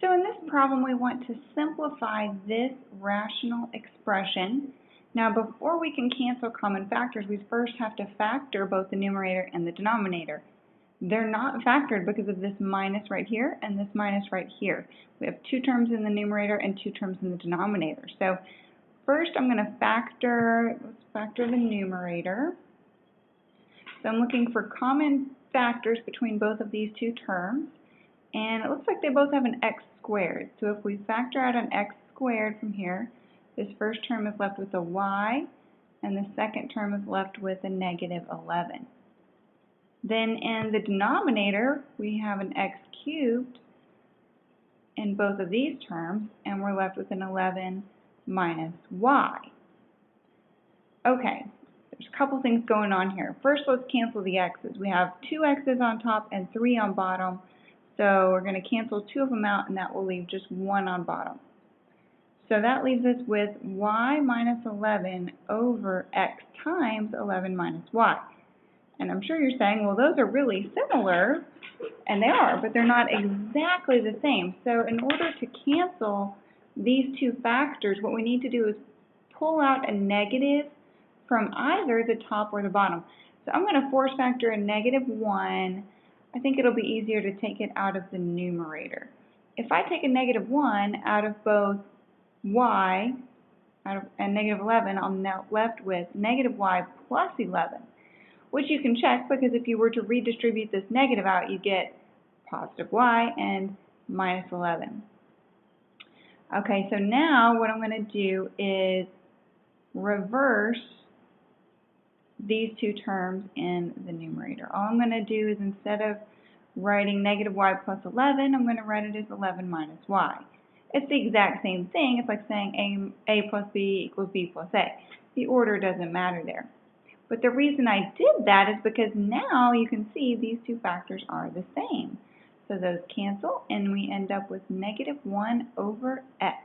So in this problem, we want to simplify this rational expression. Now, before we can cancel common factors, we first have to factor both the numerator and the denominator. They're not factored because of this minus right here and this minus right here. We have two terms in the numerator and two terms in the denominator. So first I'm going to let's factor the numerator. So I'm looking for common factors between both of these two terms. And it looks like they both have an x squared. So if we factor out an x squared from here, this first term is left with a y, and the second term is left with a negative 11. Then in the denominator, we have an x cubed in both of these terms, and we're left with an 11 minus y. Okay, there's a couple things going on here. First, let's cancel the x's. We have two x's on top and 3 on bottom. So we're going to cancel 2 of them out, and that will leave just 1 on bottom. So that leaves us with y minus 11 over x times 11 minus y. And I'm sure you're saying, well, those are really similar, and they are, but they're not exactly the same. So in order to cancel these two factors, what we need to do is pull out a negative from either the top or the bottom. So I'm going to force factor a negative 1. I think it'll be easier to take it out of the numerator. If I take a negative 1 out of both y and negative 11, I'm now left with negative y plus 11, which you can check because if you were to redistribute this negative out, you get positive y and minus 11. Okay, so now what I'm going to do is reverse these two terms in the numerator. All I'm going to do is instead of writing negative y plus 11, I'm going to write it as 11 minus y. It's the exact same thing. It's like saying a plus b equals b plus a. The order doesn't matter there. But the reason I did that is because now you can see these two factors are the same. So those cancel, and we end up with negative 1 over x.